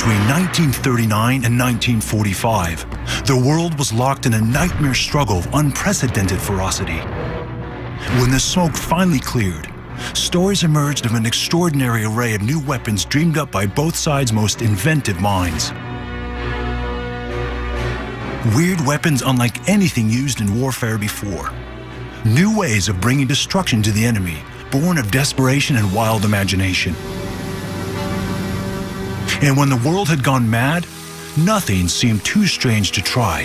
Between 1939 and 1945, the world was locked in a nightmare struggle of unprecedented ferocity. When the smoke finally cleared, stories emerged of an extraordinary array of new weapons dreamed up by both sides' most inventive minds. Weird weapons unlike anything used in warfare before. New ways of bringing destruction to the enemy, born of desperation and wild imagination. And when the world had gone mad, nothing seemed too strange to try.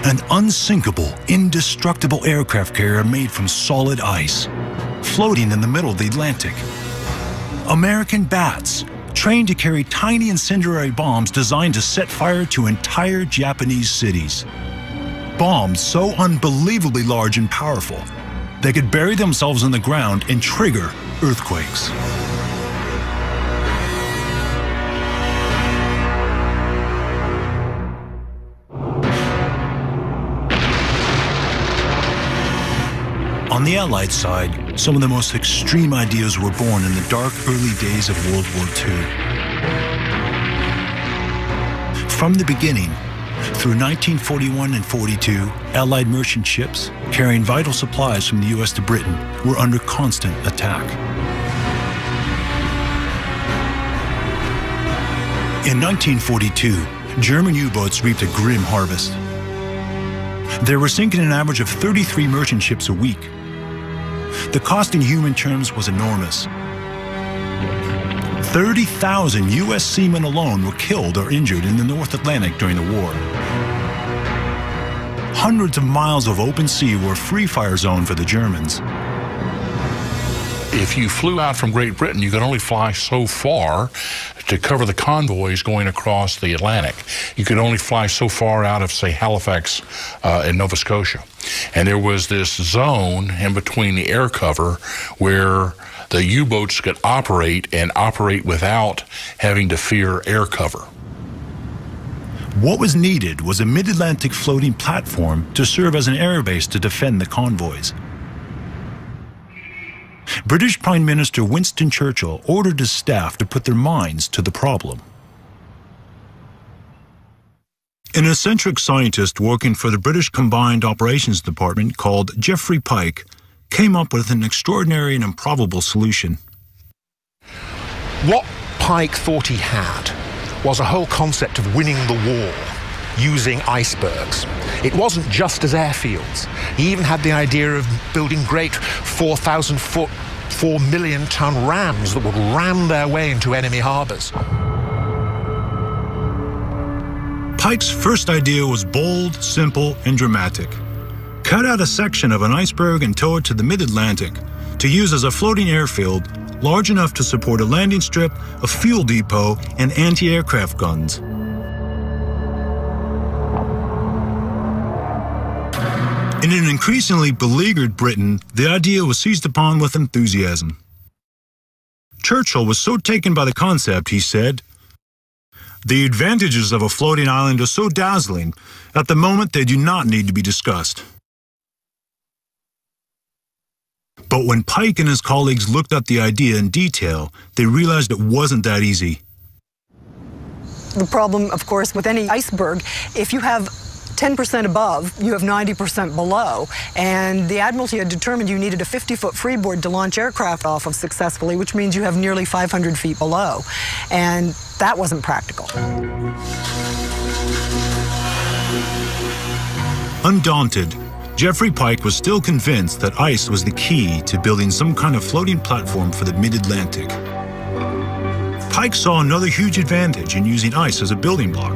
An unsinkable, indestructible aircraft carrier made from solid ice, floating in the middle of the Atlantic. American bats, trained to carry tiny incendiary bombs designed to set fire to entire Japanese cities. Bombs so unbelievably large and powerful, they could bury themselves in the ground and trigger earthquakes. On the Allied side, some of the most extreme ideas were born in the dark early days of World War II. From the beginning, through 1941 and 42, Allied merchant ships carrying vital supplies from the US to Britain were under constant attack. In 1942, German U-boats reaped a grim harvest. They were sinking an average of 33 merchant ships a week. The cost in human terms was enormous. 30,000 U.S. seamen alone were killed or injured in the North Atlantic during the war. Hundreds of miles of open sea were a free-fire zone for the Germans. If you flew out from Great Britain, you could only fly so far to cover the convoys going across the Atlantic. You could only fly so far out of, say, Halifax in Nova Scotia. And there was this zone in between the air cover where the U-boats could operate and operate without having to fear air cover. What was needed was a mid-Atlantic floating platform to serve as an airbase to defend the convoys. British Prime Minister Winston Churchill ordered his staff to put their minds to the problem. An eccentric scientist working for the British Combined Operations Department called Geoffrey Pike came up with an extraordinary and improbable solution. What Pike thought he had was a whole concept of winning the war using icebergs. It wasn't just as airfields. He even had the idea of building great 4,000-foot, 4 million-ton rams that would ram their way into enemy harbors. Pike's first idea was bold, simple, and dramatic. Cut out a section of an iceberg and tow it to the mid-Atlantic to use as a floating airfield large enough to support a landing strip, a fuel depot, and anti-aircraft guns. In an increasingly beleaguered Britain, the idea was seized upon with enthusiasm. Churchill was so taken by the concept, he said, "The advantages of a floating island are so dazzling, at the moment they do not need to be discussed." But when Pike and his colleagues looked at the idea in detail, they realized it wasn't that easy. The problem, of course, with any iceberg, if you have 10% above, you have 90% below. And the Admiralty had determined you needed a 50-foot freeboard to launch aircraft off of successfully, which means you have nearly 500 feet below. And that wasn't practical. Undaunted, Geoffrey Pike was still convinced that ice was the key to building some kind of floating platform for the mid-Atlantic. Pike saw another huge advantage in using ice as a building block.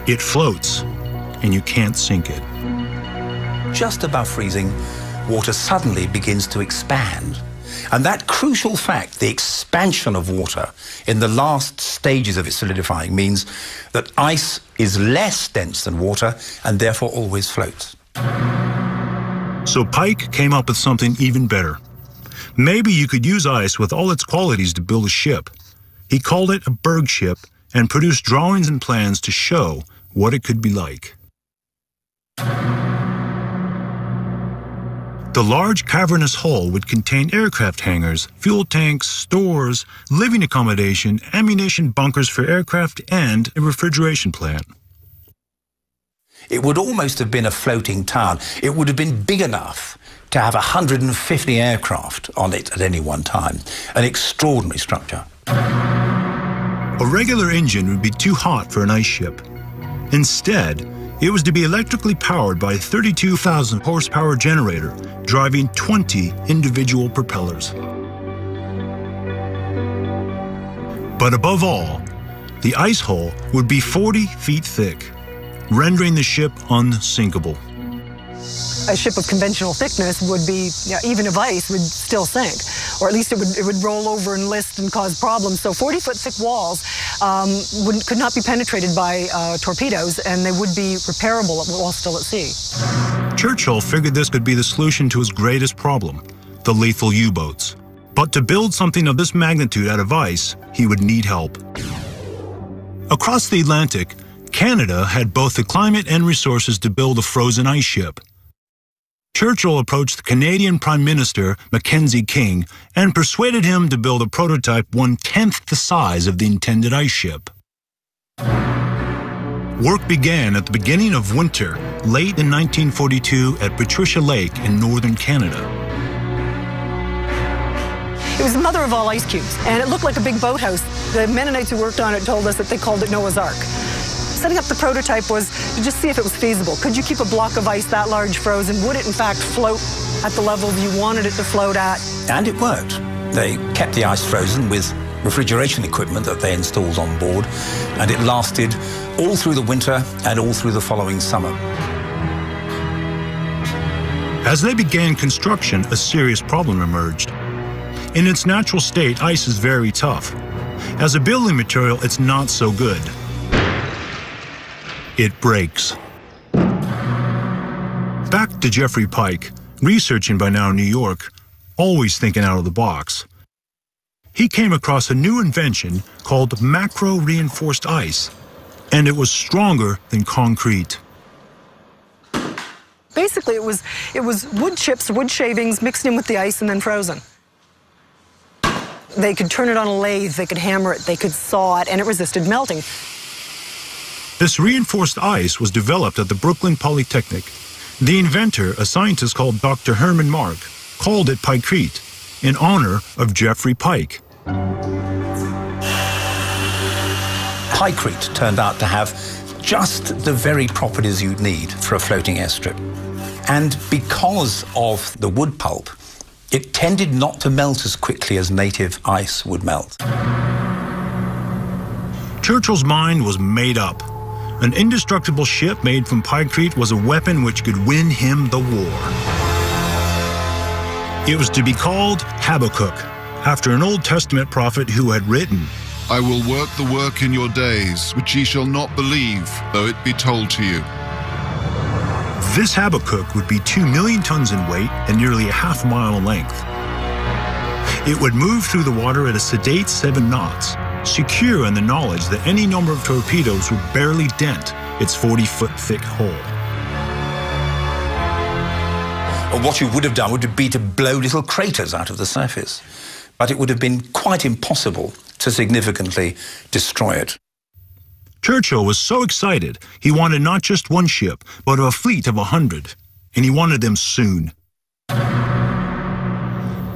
It floats, and you can't sink it. Just above freezing, water suddenly begins to expand. And that crucial fact, the expansion of water in the last stages of its solidifying, means that ice is less dense than water and therefore always floats. So Pike came up with something even better. Maybe you could use ice with all its qualities to build a ship. He called it a berg ship and produced drawings and plans to show what it could be like. The large cavernous hull would contain aircraft hangars, fuel tanks, stores, living accommodation, ammunition bunkers for aircraft, and a refrigeration plant. It would almost have been a floating town. It would have been big enough to have 150 aircraft on it at any one time. An extraordinary structure. A regular engine would be too hot for an ice ship. Instead, it was to be electrically powered by a 32,000 horsepower generator, driving 20 individual propellers. But above all, the ice hull would be 40 feet thick, rendering the ship unsinkable. A ship of conventional thickness would be, even of ice, would still sink, or at least it would roll over and list and cause problems. So 40-foot thick walls could not be penetrated by torpedoes, and they would be repairable while still at sea. Churchill figured this could be the solution to his greatest problem, the lethal U-boats. But to build something of this magnitude out of ice, he would need help. Across the Atlantic, Canada had both the climate and resources to build a frozen ice ship. Churchill approached the Canadian Prime Minister, Mackenzie King, and persuaded him to build a prototype 1/10 the size of the intended ice ship. Work began at the beginning of winter, late in 1942 at Patricia Lake in northern Canada. It was the mother of all ice cubes, and it looked like a big boathouse. The Mennonites who worked on it told us that they called it Noah's Ark. Setting up the prototype was to just see if it was feasible. Could you keep a block of ice that large frozen? Would it in fact float at the level you wanted it to float at? And it worked. They kept the ice frozen with refrigeration equipment that they installed on board, and it lasted all through the winter and all through the following summer. As they began construction, a serious problem emerged. In its natural state, ice is very tough. As a building material, it's not so good. It breaks. Back to Geoffrey Pike, researching by now in New York, always thinking out of the box. He came across a new invention called macro-reinforced ice, and it was stronger than concrete. Basically, it was wood chips, wood shavings mixed in with the ice and then frozen. They could turn it on a lathe, they could hammer it, they could saw it, and it resisted melting. This reinforced ice was developed at the Brooklyn Polytechnic. The inventor, a scientist called Dr. Herman Mark, called it Pikecrete in honor of Geoffrey Pike. Pikecrete turned out to have just the very properties you'd need for a floating airstrip. And because of the wood pulp, it tended not to melt as quickly as native ice would melt. Churchill's mind was made up. An indestructible ship made from Pikecrete was a weapon which could win him the war. It was to be called Habakkuk, after an Old Testament prophet who had written, "I will work the work in your days, which ye shall not believe, though it be told to you." This Habakkuk would be 2 million tons in weight and nearly a half mile in length. It would move through the water at a sedate 7 knots, secure in the knowledge that any number of torpedoes would barely dent its 40-foot thick hull. What you would have done would be to blow little craters out of the surface, but it would have been quite impossible to significantly destroy it. Churchill was so excited, he wanted not just one ship, but a fleet of 100, and he wanted them soon.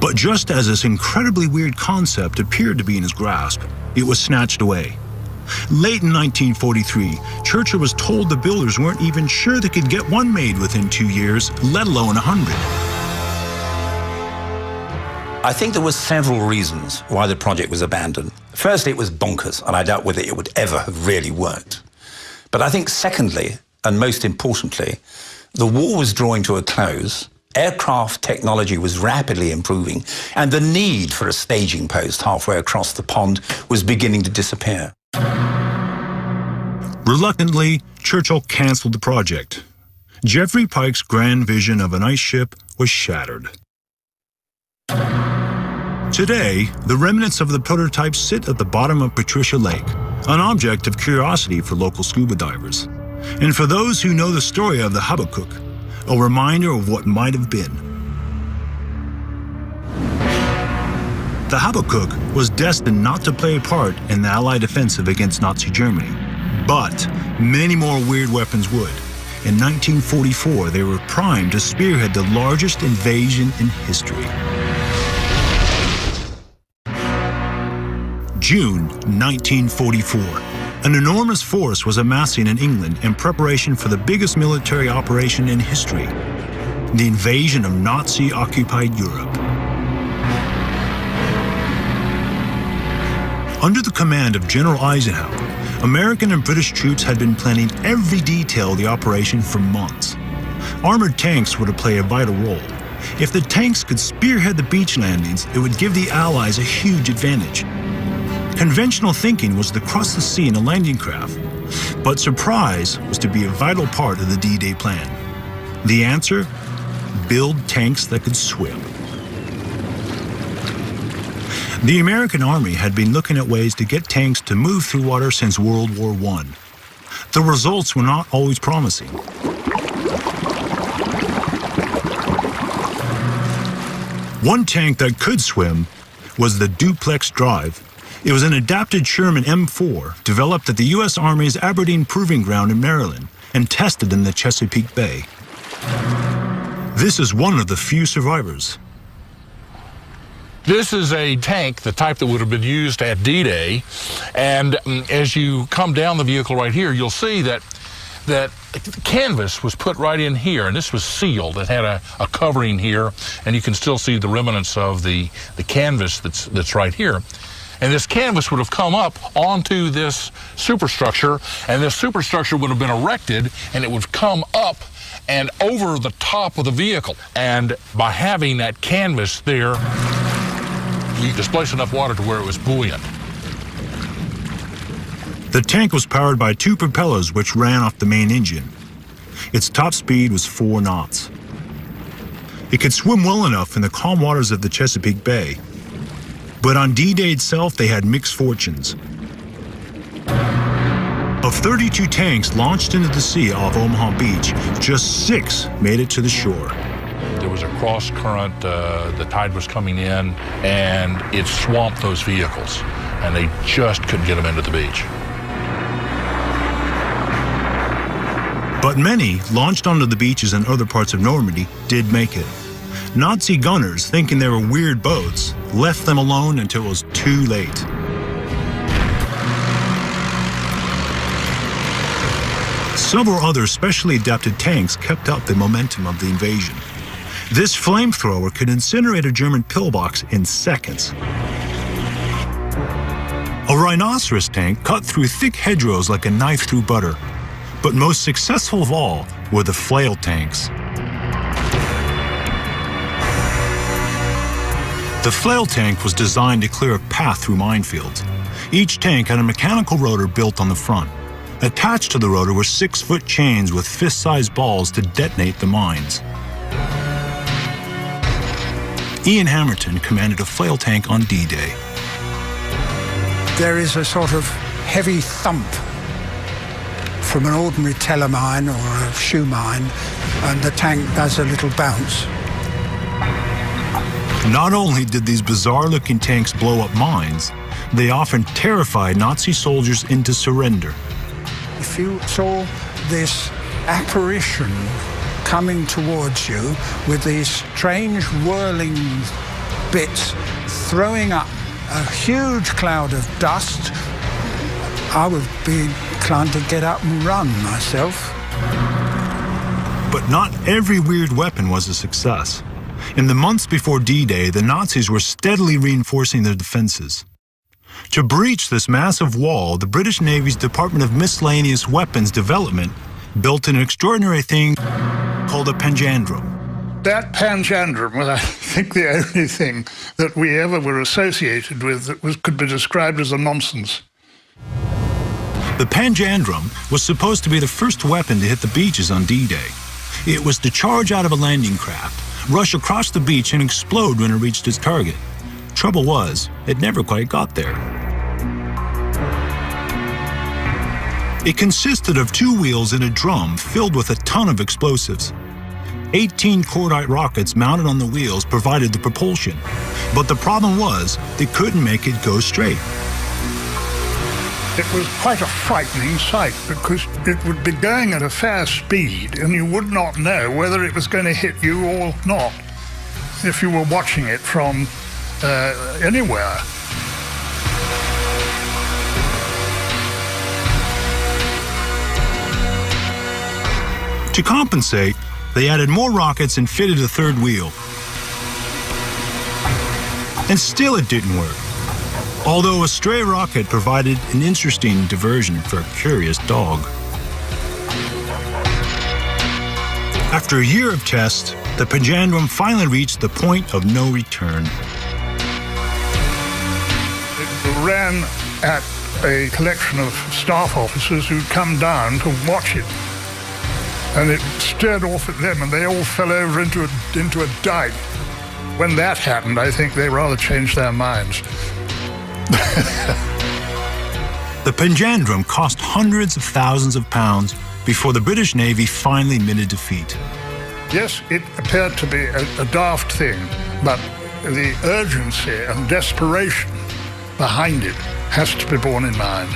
But just as this incredibly weird concept appeared to be in his grasp, it was snatched away. Late in 1943, Churchill was told the builders weren't even sure they could get one made within 2 years, let alone 100. I think there were several reasons why the project was abandoned. Firstly, it was bonkers, and I doubt whether it would ever have really worked. But I think secondly, and most importantly, the war was drawing to a close, aircraft technology was rapidly improving, and the need for a staging post halfway across the pond was beginning to disappear. Reluctantly, Churchill canceled the project. Geoffrey Pike's grand vision of an ice ship was shattered. Today, the remnants of the prototype sit at the bottom of Patricia Lake, an object of curiosity for local scuba divers. And for those who know the story of the Habakkuk, a reminder of what might have been. The Habakkuk was destined not to play a part in the Allied offensive against Nazi Germany, but many more weird weapons would. In 1944, they were primed to spearhead the largest invasion in history. June 1944. An enormous force was amassing in England in preparation for the biggest military operation in history, the invasion of Nazi-occupied Europe. Under the command of General Eisenhower, American and British troops had been planning every detail of the operation for months. Armored tanks were to play a vital role. If the tanks could spearhead the beach landings, it would give the Allies a huge advantage. Conventional thinking was to cross the sea in a landing craft, but surprise was to be a vital part of the D-Day plan. The answer? Build tanks that could swim. The American Army had been looking at ways to get tanks to move through water since World War I. The results were not always promising. One tank that could swim was the Duplex Drive. It was an adapted Sherman M4 developed at the U.S. Army's Aberdeen Proving Ground in Maryland and tested in the Chesapeake Bay. This is one of the few survivors. This is a tank, the type that would have been used at D-Day, and as you come down the vehicle right here, you'll see that canvas was put right in here, and this was sealed. It had a covering here, and you can still see the remnants of the canvas that's right here. And this canvas would have come up onto this superstructure, and this superstructure would have been erected, and it would come up and over the top of the vehicle. And by having that canvas there, you displaced enough water to where it was buoyant. The tank was powered by two propellers which ran off the main engine. Its top speed was 4 knots. It could swim well enough in the calm waters of the Chesapeake Bay. But on D-Day itself, they had mixed fortunes. Of 32 tanks launched into the sea off Omaha Beach, just 6 made it to the shore. There was a cross current, the tide was coming in, and it swamped those vehicles, and they just couldn't get them into the beach. But many, launched onto the beaches in other parts of Normandy, did make it. Nazi gunners, thinking they were weird boats, left them alone until it was too late. Several other specially adapted tanks kept up the momentum of the invasion. This flamethrower could incinerate a German pillbox in seconds. A rhinoceros tank cut through thick hedgerows like a knife through butter. But most successful of all were the flail tanks. The flail tank was designed to clear a path through minefields. Each tank had a mechanical rotor built on the front. Attached to the rotor were 6-foot chains with fist-sized balls to detonate the mines. Ian Hammerton commanded a flail tank on D-Day. There is a sort of heavy thump from an ordinary teller mine or a shoe mine, and the tank does a little bounce. Not only did these bizarre-looking tanks blow up mines, they often terrified Nazi soldiers into surrender. If you saw this apparition coming towards you with these strange whirling bits throwing up a huge cloud of dust, I would be inclined to get up and run myself. But not every weird weapon was a success. In the months before D-Day, the Nazis were steadily reinforcing their defenses. To breach this massive wall, the British Navy's Department of Miscellaneous Weapons Development built an extraordinary thing called a panjandrum. That panjandrum was, I think, the only thing that we ever were associated with that could be described as a nonsense. The panjandrum was supposed to be the first weapon to hit the beaches on D-Day. It was to charge out of a landing craft, rush across the beach, and explode when it reached its target. Trouble was, it never quite got there. It consisted of 2 wheels and a drum filled with a ton of explosives. 18 cordite rockets mounted on the wheels provided the propulsion. But the problem was they couldn't make it go straight. It was quite a frightening sight because it would be going at a fast speed and you would not know whether it was going to hit you or not if you were watching it from anywhere. To compensate, they added more rockets and fitted a third wheel. And still it didn't work. Although a stray rocket provided an interesting diversion for a curious dog. After a year of tests, the Panjandrum finally reached the point of no return. It ran at a collection of staff officers who'd come down to watch it. And it stared off at them, and they all fell over into a dike. When that happened, I think they rather changed their minds. The Panjandrum cost hundreds of thousands of pounds before the British Navy finally admitted defeat. Yes, it appeared to be a daft thing, but the urgency and desperation behind it has to be borne in mind.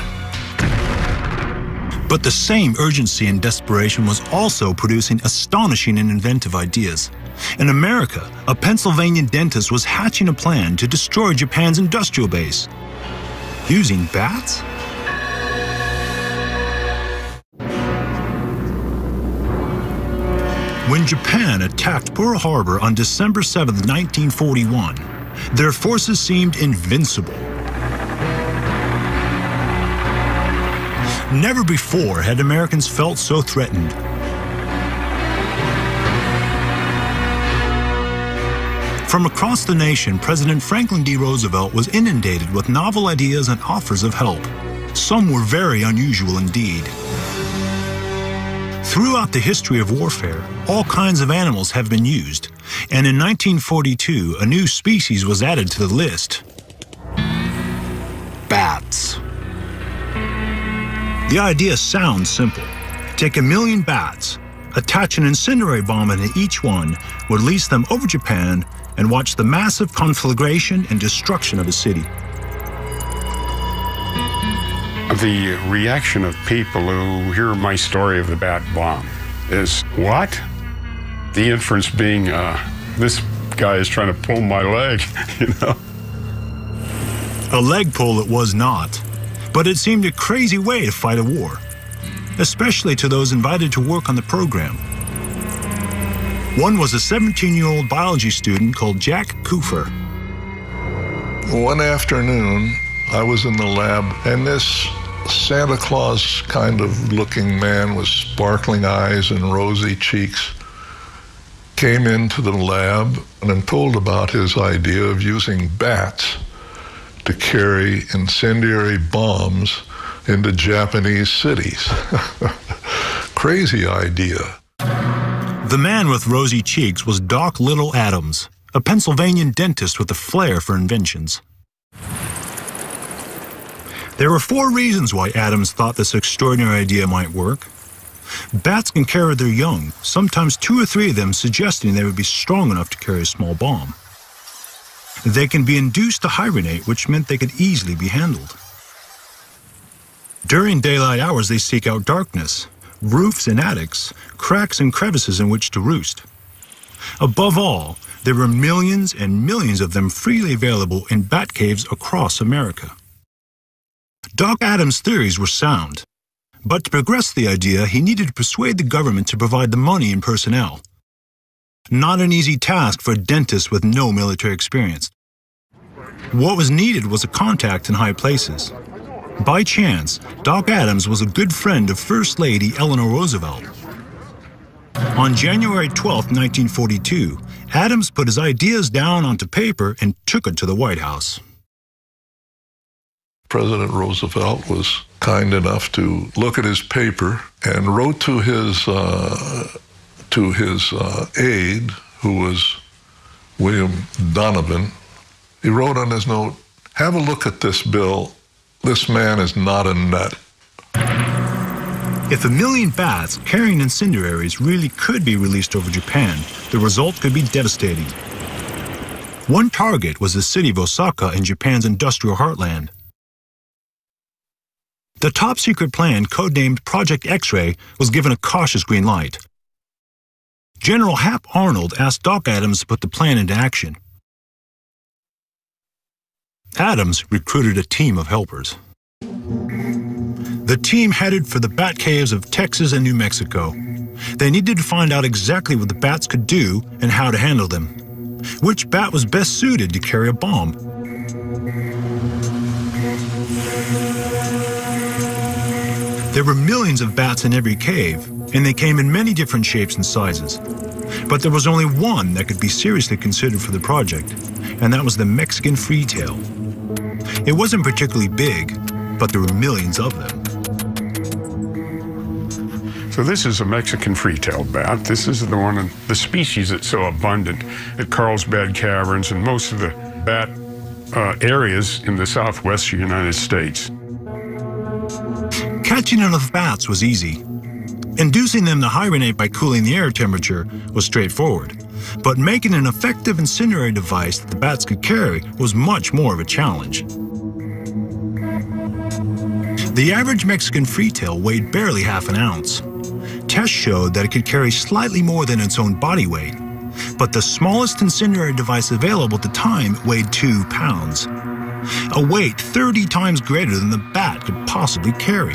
But the same urgency and desperation was also producing astonishing and inventive ideas. In America, a Pennsylvania dentist was hatching a plan to destroy Japan's industrial base. Using bats? When Japan attacked Pearl Harbor on December 7, 1941, their forces seemed invincible. Never before had Americans felt so threatened. From across the nation, President Franklin D. Roosevelt was inundated with novel ideas and offers of help. Some were very unusual indeed. Throughout the history of warfare, all kinds of animals have been used, and in 1942, a new species was added to the list: bats. The idea sounds simple. Take 1 million bats, attach an incendiary bomb into each one, release them over Japan, and watch the massive conflagration and destruction of a city. The reaction of people who hear my story of the bat bomb is, what? The inference being, this guy is trying to pull my leg, you know? A leg pull it was not, but it seemed a crazy way to fight a war, especially to those invited to work on the program. One was a 17-year-old biology student called Jack Cooper. One afternoon, I was in the lab, and this Santa Claus kind of looking man with sparkling eyes and rosy cheeks came into the lab and told about his idea of using bats to carry incendiary bombs into Japanese cities. Crazy idea. The man with rosy cheeks was Doc Little Adams, a Pennsylvania dentist with a flair for inventions. There were 4 reasons why Adams thought this extraordinary idea might work. Bats can carry their young, sometimes 2 or 3 of them, suggesting they would be strong enough to carry a small bomb. They can be induced to hibernate, which meant they could easily be handled. During daylight hours, they seek out darkness, roofs and attics, cracks and crevices in which to roost. Above all, there were millions and millions of them freely available in bat caves across America. Doc Adams' theories were sound, but to progress the idea, he needed to persuade the government to provide the money and personnel. Not an easy task for a dentist with no military experience. What was needed was a contact in high places. By chance, Doc Adams was a good friend of First Lady Eleanor Roosevelt. On January 12, 1942, Adams put his ideas down onto paper and took it to the White House. President Roosevelt was kind enough to look at his paper and wrote to his aide, who was William Donovan. He wrote on his note, "Have a look at this bill. This man is not a nut." If 1 million bats carrying incendiaries really could be released over Japan, the result could be devastating. One target was the city of Osaka in Japan's industrial heartland. The top-secret plan, codenamed Project X-Ray, was given a cautious green light. General Hap Arnold asked Doc Adams to put the plan into action. Adams recruited a team of helpers. The team headed for the bat caves of Texas and New Mexico. They needed to find out exactly what the bats could do and how to handle them. Which bat was best suited to carry a bomb? There were millions of bats in every cave, and they came in many different shapes and sizes. But there was only one that could be seriously considered for the project, and that was the Mexican freetail. It wasn't particularly big, but there were millions of them. So this is a Mexican free-tailed bat. This is the one, the species that's so abundant at Carlsbad Caverns and most of the bat areas in the southwestern United States. Catching enough bats was easy. Inducing them to hibernate by cooling the air temperature was straightforward. But making an effective incendiary device that the bats could carry was much more of a challenge. The average Mexican freetail weighed barely half an ounce. Tests showed that it could carry slightly more than its own body weight, but the smallest incendiary device available at the time weighed 2 pounds, a weight 30 times greater than the bat could possibly carry.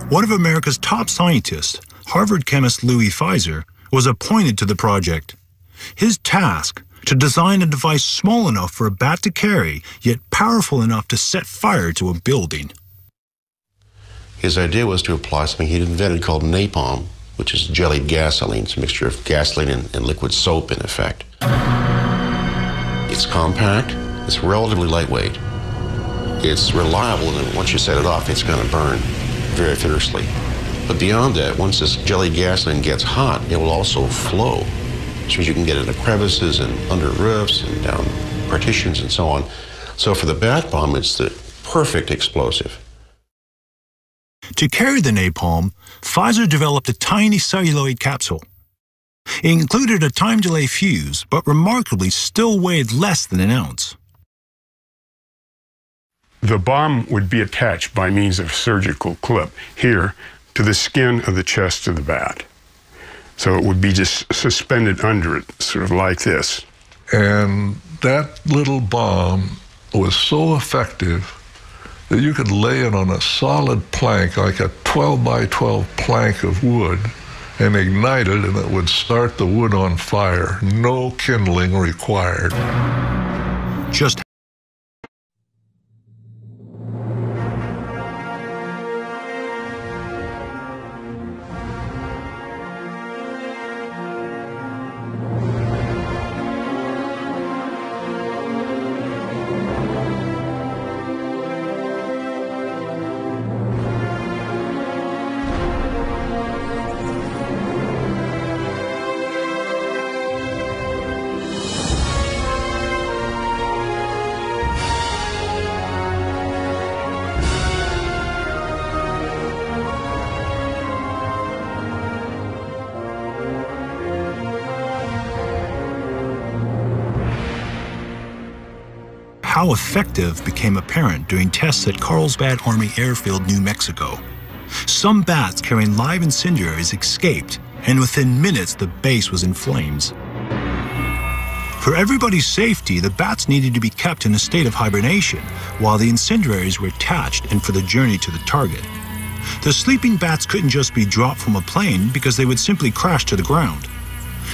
One of America's top scientists, Harvard chemist Louis Feiser, was appointed to the project. His task: to design a device small enough for a bat to carry, yet powerful enough to set fire to a building. His idea was to apply something he'd invented called napalm, which is jellied gasoline. It's a mixture of gasoline and liquid soap, in effect. It's compact, it's relatively lightweight, it's reliable, and once you set it off, it's going to burn very fiercely. But beyond that, once this jellied gasoline gets hot, it will also flow, which means you can get into crevices and under roofs and down partitions and so on. So for the bat bomb, it's the perfect explosive. To carry the napalm, Feiser developed a tiny celluloid capsule. It included a time delay fuse, but remarkably still weighed less than an ounce. The bomb would be attached by means of a surgical clip here to the skin of the chest of the bat. So it would be just suspended under it, sort of like this. And that little bomb was so effective that you could lay it on a solid plank, like a 12 by 12 plank of wood, and ignite it, and it would start the wood on fire. No kindling required. Just how effective became apparent during tests at Carlsbad Army Airfield, New Mexico. Some bats carrying live incendiaries escaped, and within minutes the base was in flames. For everybody's safety, the bats needed to be kept in a state of hibernation while the incendiaries were attached and for the journey to the target. The sleeping bats couldn't just be dropped from a plane because they would simply crash to the ground.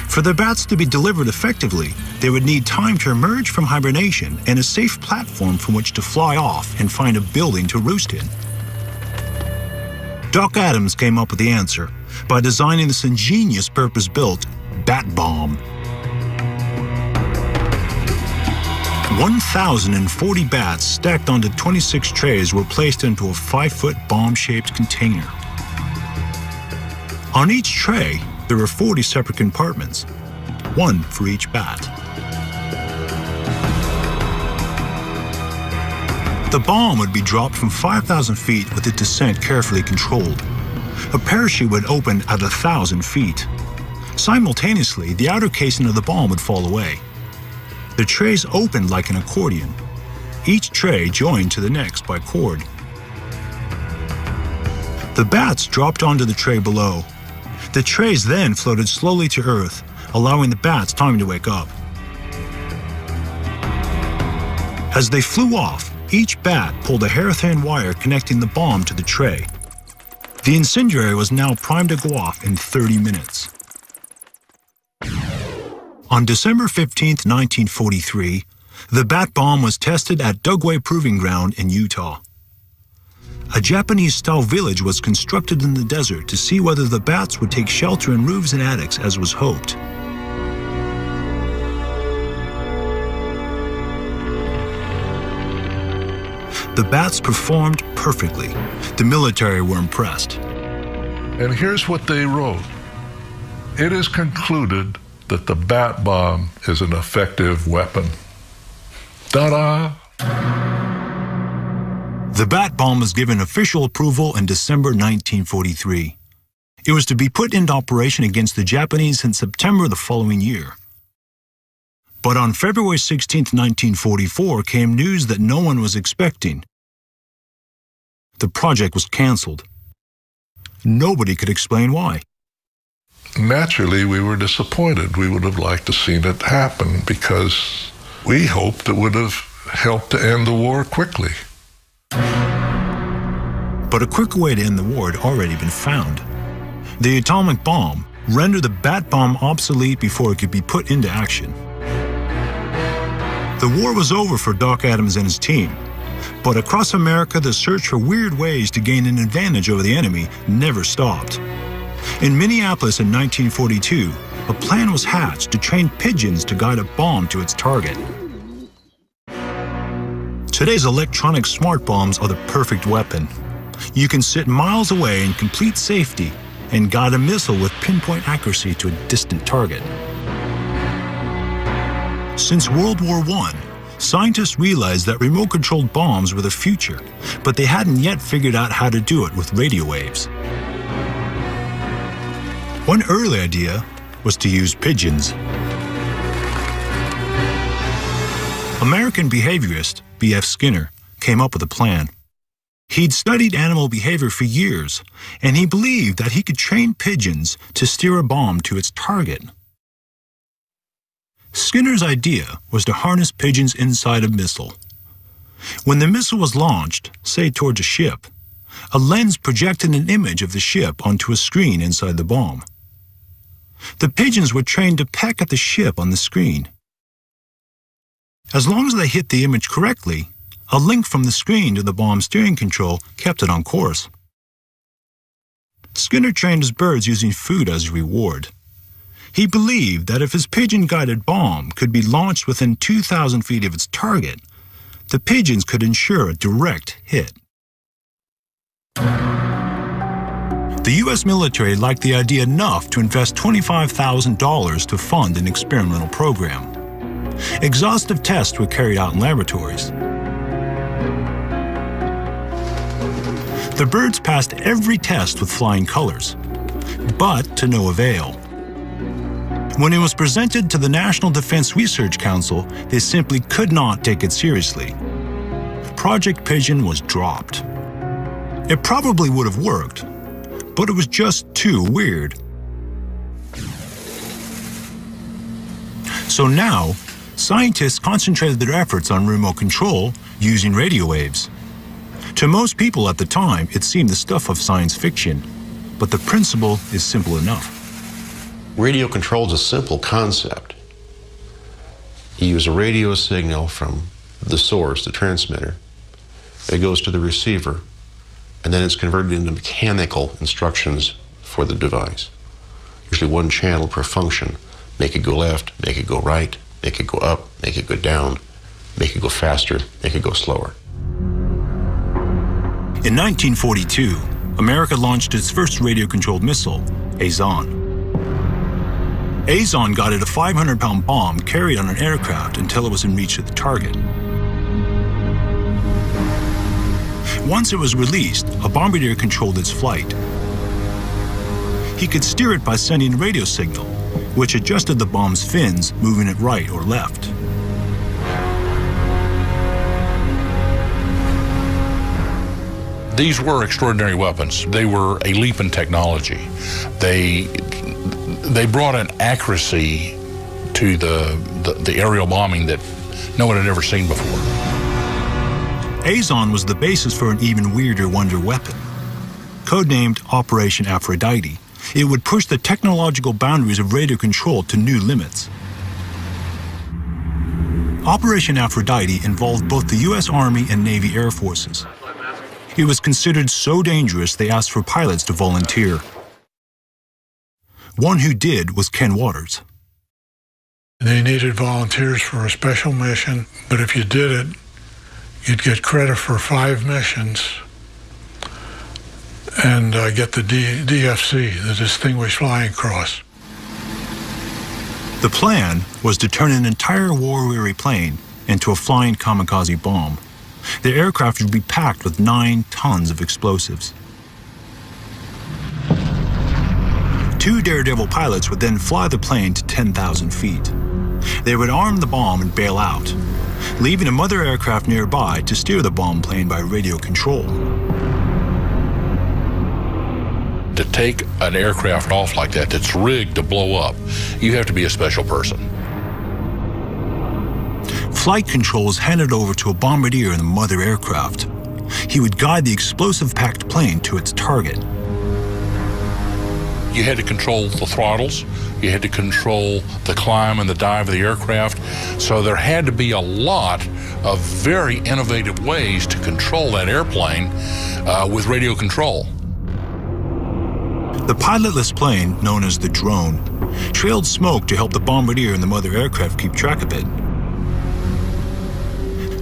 For the bats to be delivered effectively, they would need time to emerge from hibernation and a safe platform from which to fly off and find a building to roost in. Doc Adams came up with the answer by designing this ingenious purpose-built bat bomb. 1,040 bats stacked onto 26 trays were placed into a 5-foot bomb-shaped container. On each tray, there were 40 separate compartments, one for each bat. The bomb would be dropped from 5,000 feet with its descent carefully controlled. A parachute would open at 1,000 feet. Simultaneously, the outer casing of the bomb would fall away. The trays opened like an accordion, each tray joined to the next by cord. The bats dropped onto the tray below. The trays then floated slowly to Earth, allowing the bats time to wake up. As they flew off, each bat pulled a hair-thin wire connecting the bomb to the tray. The incendiary was now primed to go off in 30 minutes. On December 15, 1943, the bat bomb was tested at Dugway Proving Ground in Utah. A Japanese-style village was constructed in the desert to see whether the bats would take shelter in roofs and attics as was hoped. The bats performed perfectly. The military were impressed. And here's what they wrote. It is concluded that the bat bomb is an effective weapon. Ta-da! The bat bomb was given official approval in December 1943. It was to be put into operation against the Japanese in September the following year. But on February 16, 1944, came news that no one was expecting. The project was canceled. Nobody could explain why. Naturally, we were disappointed. We would have liked to seen it happen because we hoped it would have helped to end the war quickly. But a quicker way to end the war had already been found. The atomic bomb rendered the bat bomb obsolete before it could be put into action. The war was over for Doc Adams and his team, but across America the search for weird ways to gain an advantage over the enemy never stopped. In Minneapolis in 1942, a plan was hatched to train pigeons to guide a bomb to its target. Today's electronic smart bombs are the perfect weapon. You can sit miles away in complete safety and guide a missile with pinpoint accuracy to a distant target. Since World War I, scientists realized that remote-controlled bombs were the future, but they hadn't yet figured out how to do it with radio waves. One early idea was to use pigeons. American behaviorist B.F. Skinner came up with a plan. He'd studied animal behavior for years, and he believed that he could train pigeons to steer a bomb to its target. Skinner's idea was to harness pigeons inside a missile. When the missile was launched, say towards a ship, a lens projected an image of the ship onto a screen inside the bomb. The pigeons were trained to peck at the ship on the screen. As long as they hit the image correctly, a link from the screen to the bomb steering control kept it on course. Skinner trained his birds using food as a reward. He believed that if his pigeon-guided bomb could be launched within 2,000 feet of its target, the pigeons could ensure a direct hit. The U.S. military liked the idea enough to invest $25,000 to fund an experimental program. Exhaustive tests were carried out in laboratories. The birds passed every test with flying colors, but to no avail. When it was presented to the National Defense Research Council, they simply could not take it seriously. Project Pigeon was dropped. It probably would have worked, but it was just too weird. So now, scientists concentrated their efforts on remote control using radio waves. To most people at the time, it seemed the stuff of science fiction, but the principle is simple enough. Radio control is a simple concept. You use a radio signal from the source, the transmitter. It goes to the receiver, and then it's converted into mechanical instructions for the device. Usually one channel per function. Make it go left, make it go right, make it go up, make it go down, make it go faster, make it go slower. In 1942, America launched its first radio-controlled missile, Azon. Azon guided a 500-pound bomb carried on an aircraft until it was in reach of the target. Once it was released, a bombardier controlled its flight. He could steer it by sending a radio signal, which adjusted the bomb's fins, moving it right or left. These were extraordinary weapons. They were a leap in technology. They brought an accuracy to the aerial bombing that no one had ever seen before. Azon was the basis for an even weirder wonder weapon. Codenamed Operation Aphrodite, it would push the technological boundaries of radio control to new limits. Operation Aphrodite involved both the U.S. Army and Navy Air Forces. It was considered so dangerous they asked for pilots to volunteer. One who did was Ken Waters. They needed volunteers for a special mission, but if you did it, you'd get credit for 5 missions and get the DFC, the Distinguished Flying Cross. The plan was to turn an entire war-weary plane into a flying kamikaze bomb. The aircraft would be packed with 9 tons of explosives. 2 daredevil pilots would then fly the plane to 10,000 feet. They would arm the bomb and bail out, leaving a mother aircraft nearby to steer the bomb plane by radio control. To take an aircraft off like that that's rigged to blow up, you have to be a special person. Flight controls handed over to a bombardier in the mother aircraft. He would guide the explosive-packed plane to its target. You had to control the throttles, you had to control the climb and the dive of the aircraft, so there had to be a lot of very innovative ways to control that airplane with radio control. The pilotless plane, known as the drone, trailed smoke to help the bombardier and the mother aircraft keep track of it.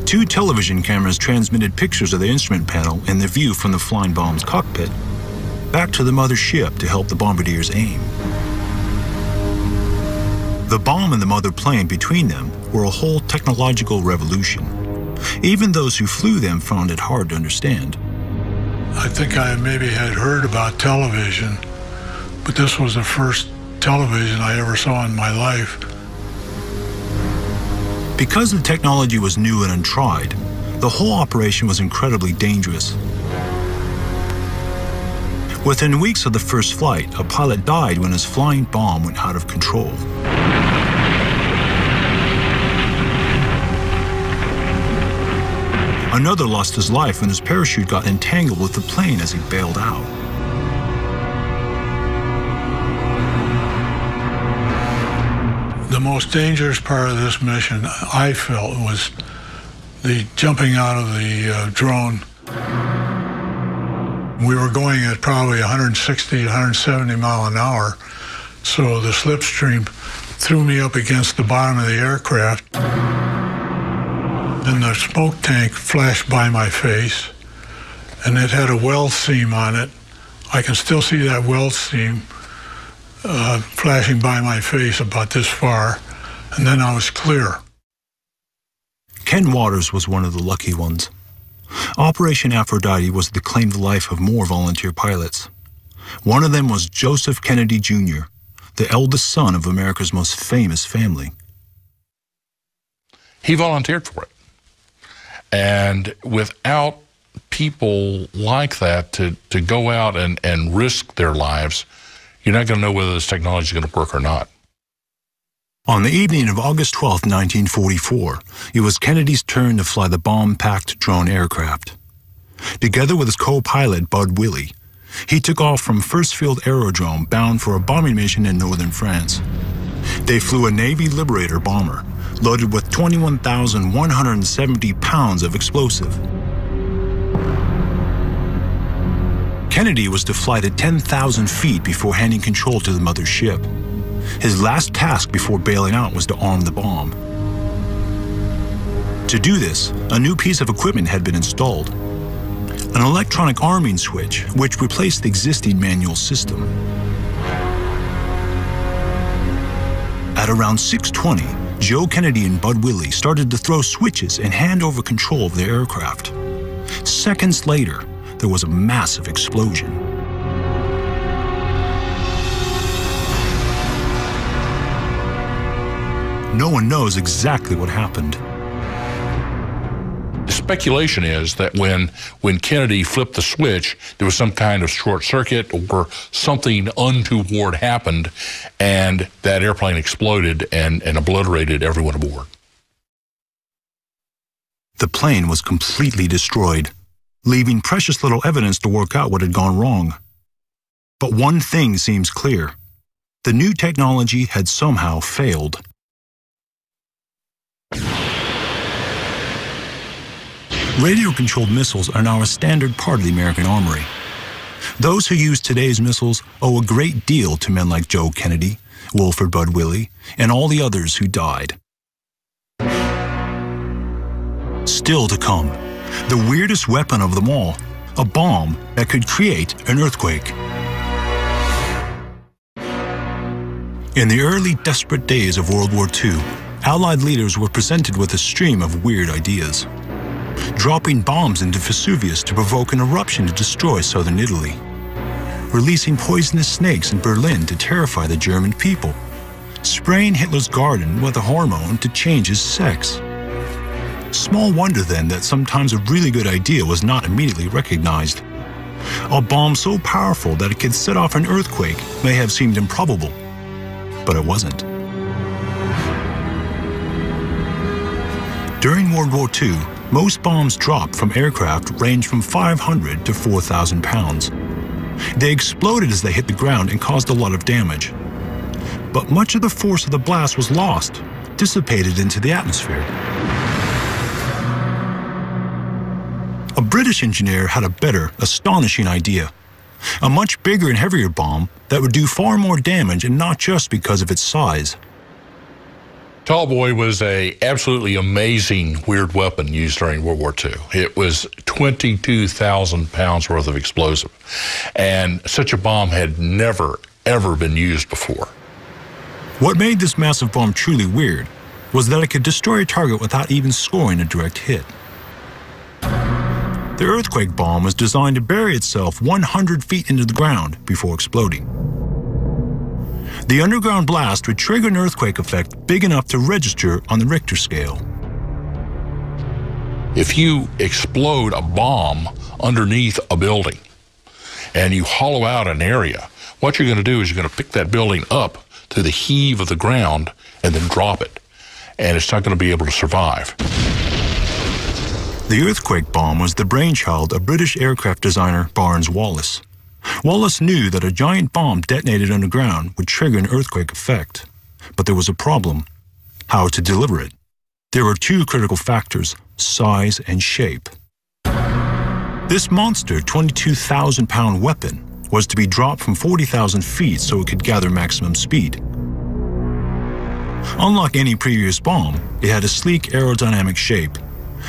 2 television cameras transmitted pictures of the instrument panel and the view from the flying bomb's cockpit back to the mother ship to help the bombardier's aim. The bomb and the mother plane between them were a whole technological revolution. Even those who flew them found it hard to understand. I think I maybe had heard about television, but this was the first television I ever saw in my life. Because the technology was new and untried, the whole operation was incredibly dangerous. Within weeks of the first flight, a pilot died when his flying bomb went out of control. Another lost his life when his parachute got entangled with the plane as he bailed out. The most dangerous part of this mission, I felt, was the jumping out of the drone. We were going at probably 160, 170 mile an hour, so the slipstream threw me up against the bottom of the aircraft. Then the smoke tank flashed by my face, and it had a weld seam on it. I can still see that weld seam flashing by my face about this far, and then I was clear. Ken Waters was one of the lucky ones. Operation Aphrodite was to claim the life of more volunteer pilots. One of them was Joseph Kennedy Jr., the eldest son of America's most famous family. He volunteered for it. And without people like that to go out and risk their lives, you're not going to know whether this technology is going to work or not. On the evening of August 12, 1944, it was Kennedy's turn to fly the bomb-packed drone aircraft. Together with his co-pilot, Bud Willey, he took off from First Field Aerodrome bound for a bombing mission in northern France. They flew a Navy Liberator bomber loaded with 21,170 pounds of explosive. Kennedy was to fly to 10,000 feet before handing control to the mother ship. His last task before bailing out was to arm the bomb. To do this, a new piece of equipment had been installed. An electronic arming switch, which replaced the existing manual system. At around 6:20, Joe Kennedy and Bud Willey started to throw switches and hand over control of their aircraft. Seconds later, there was a massive explosion. no one knows exactly what happened. The speculation is that when Kennedy flipped the switch, there was some kind of short circuit or something untoward happened, and that airplane exploded and obliterated everyone aboard. The plane was completely destroyed, leaving precious little evidence to work out what had gone wrong. But one thing seems clear. The new technology had somehow failed. Radio-controlled missiles are now a standard part of the American Armory. Those who use today's missiles owe a great deal to men like Joe Kennedy, Wilford Bud Willey, and all the others who died. Still to come, the weirdest weapon of them all, a bomb that could create an earthquake. In the early, desperate days of World War II, Allied leaders were presented with a stream of weird ideas. Dropping bombs into Vesuvius to provoke an eruption to destroy southern Italy. Releasing poisonous snakes in Berlin to terrify the German people. Spraying Hitler's garden with a hormone to change his sex. Small wonder then that sometimes a really good idea was not immediately recognized. A bomb so powerful that it could set off an earthquake may have seemed improbable, but it wasn't. During World War II, most bombs dropped from aircraft ranged from 500 to 4,000 pounds. They exploded as they hit the ground and caused a lot of damage. But much of the force of the blast was lost, dissipated into the atmosphere. A British engineer had a better, astonishing idea. A much bigger and heavier bomb that would do far more damage, and not just because of its size. Tallboy was an absolutely amazing weird weapon used during World War II. It was 22,000 pounds worth of explosive, and such a bomb had never, ever been used before. What made this massive bomb truly weird was that it could destroy a target without even scoring a direct hit. The earthquake bomb was designed to bury itself 100 feet into the ground before exploding. The underground blast would trigger an earthquake effect big enough to register on the Richter scale. If you explode a bomb underneath a building and you hollow out an area, what you're going to do is you're going to pick that building up to the heave of the ground and then drop it, and it's not going to be able to survive. The earthquake bomb was the brainchild of British aircraft designer Barnes Wallis. Wallis knew that a giant bomb detonated underground would trigger an earthquake effect. But there was a problem: how to deliver it. There were two critical factors: size and shape. This monster 22,000-pound weapon was to be dropped from 40,000 feet so it could gather maximum speed. Unlike any previous bomb, it had a sleek aerodynamic shape.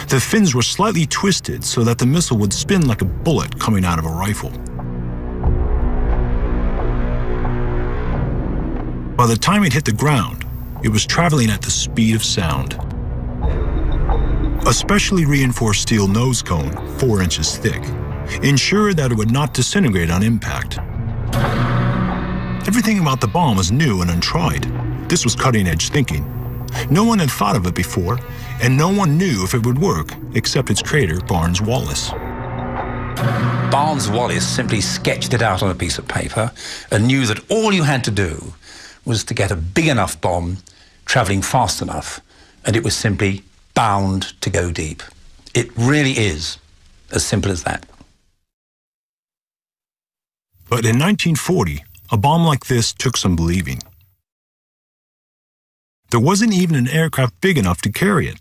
The fins were slightly twisted so that the missile would spin like a bullet coming out of a rifle. By the time it hit the ground, it was traveling at the speed of sound. A specially reinforced steel nose cone, 4 inches thick, ensured that it would not disintegrate on impact. Everything about the bomb was new and untried. This was cutting-edge thinking. No one had thought of it before, and no one knew if it would work except its creator, Barnes Wallis. Barnes Wallis simply sketched it out on a piece of paper and knew that all you had to do was to get a big enough bomb traveling fast enough, and it was simply bound to go deep. It really is as simple as that. But in 1940, a bomb like this took some believing. There wasn't even an aircraft big enough to carry it.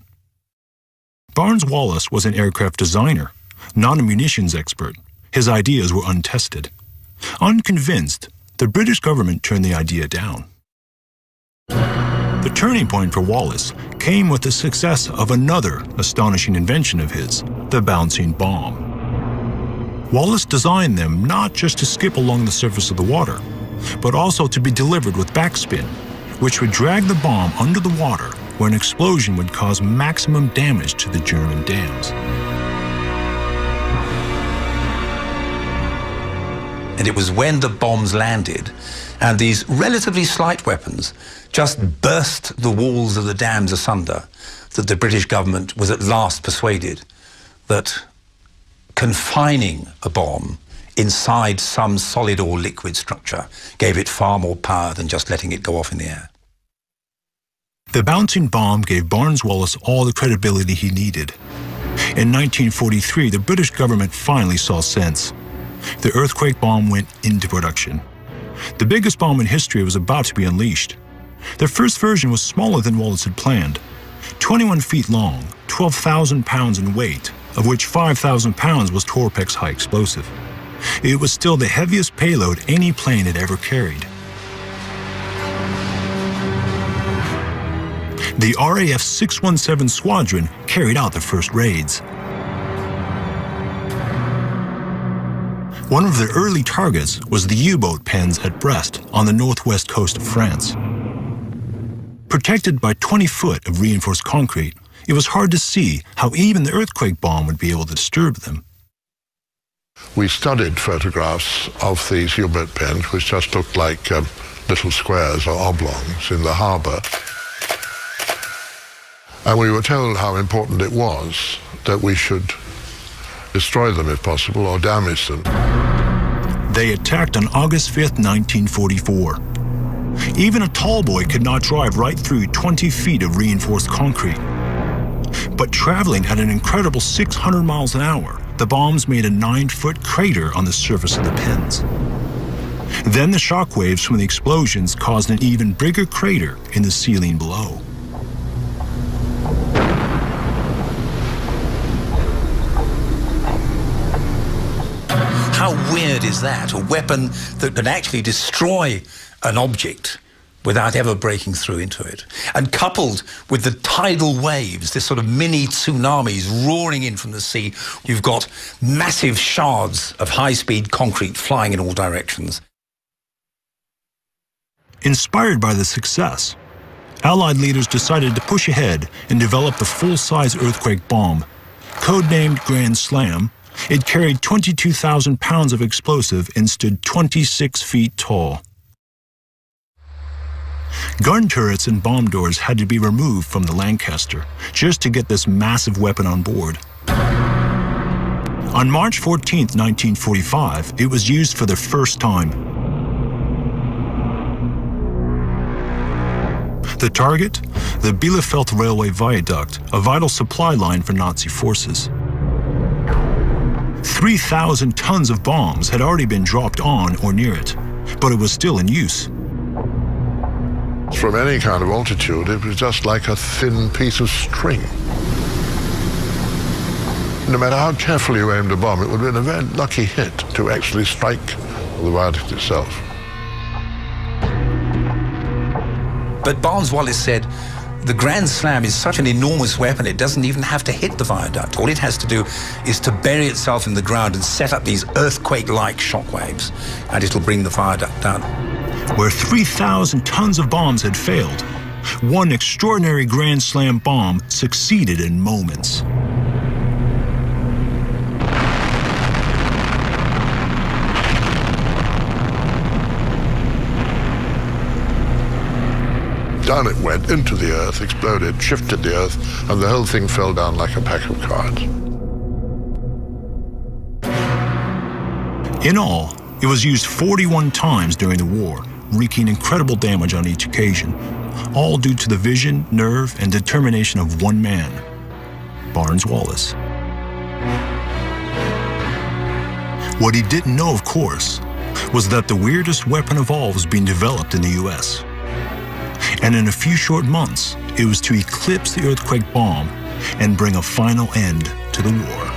Barnes Wallis was an aircraft designer, not a munitions expert. His ideas were untested. Unconvinced, the British government turned the idea down. The turning point for Wallis came with the success of another astonishing invention of his, the bouncing bomb. Wallis designed them not just to skip along the surface of the water, but also to be delivered with backspin, which would drag the bomb under the water where an explosion would cause maximum damage to the German dams. And it was when the bombs landed And these relatively slight weapons just burst the walls of the dams asunder, that the British government was at last persuaded that confining a bomb inside some solid or liquid structure gave it far more power than just letting it go off in the air. The bouncing bomb gave Barnes-Wallis all the credibility he needed. In 1943, the British government finally saw sense. The earthquake bomb went into production. The biggest bomb in history was about to be unleashed. The first version was smaller than Wallis had planned. 21 feet long, 12,000 pounds in weight, of which 5,000 pounds was Torpex high explosive. It was still the heaviest payload any plane had ever carried. The RAF 617 Squadron carried out the first raids. One of the early targets was the U-boat pens at Brest on the northwest coast of France. Protected by 20 foot of reinforced concrete, it was hard to see how even the earthquake bomb would be able to disturb them. We studied photographs of these U-boat pens, which just looked like little squares or oblongs in the harbour. And we were told how important it was that we should destroy them if possible or damage them. They attacked on August 5th, 1944. Even a tall boy could not drive right through 20 feet of reinforced concrete. But traveling at an incredible 600 miles an hour, the bombs made a 9-foot crater on the surface of the pens. Then the shock waves from the explosions caused an even bigger crater in the ceiling below. How weird is that? A weapon that can actually destroy an object without ever breaking through into it. And coupled with the tidal waves, this sort of mini tsunamis roaring in from the sea, you've got massive shards of high-speed concrete flying in all directions. Inspired by the success, Allied leaders decided to push ahead and develop the full-size earthquake bomb. Codenamed Grand Slam, it carried 22,000 pounds of explosive and stood 26 feet tall. Gun turrets and bomb doors had to be removed from the Lancaster just to get this massive weapon on board. On March 14, 1945, it was used for the first time. The target? The Bielefeld Railway Viaduct, a vital supply line for Nazi forces. 3,000 tons of bombs had already been dropped on or near it, but it was still in use. From any kind of altitude, it was just like a thin piece of string. No matter how carefully you aimed a bomb, it would have been a very lucky hit to actually strike the viaduct itself. But Barnes-Wallis said, the Grand Slam is such an enormous weapon, it doesn't even have to hit the viaduct. All it has to do is to bury itself in the ground and set up these earthquake-like shockwaves, and it'll bring the viaduct down. Where 3,000 tons of bombs had failed, one extraordinary Grand Slam bomb succeeded in moments. Down it went, into the earth, exploded, shifted the earth, and the whole thing fell down like a pack of cards. In all, it was used 41 times during the war, wreaking incredible damage on each occasion, all due to the vision, nerve, and determination of one man, Barnes-Wallis. What he didn't know, of course, was that the weirdest weapon of all was being developed in the U.S. And in a few short months, it was to eclipse the earthquake bomb and bring a final end to the war.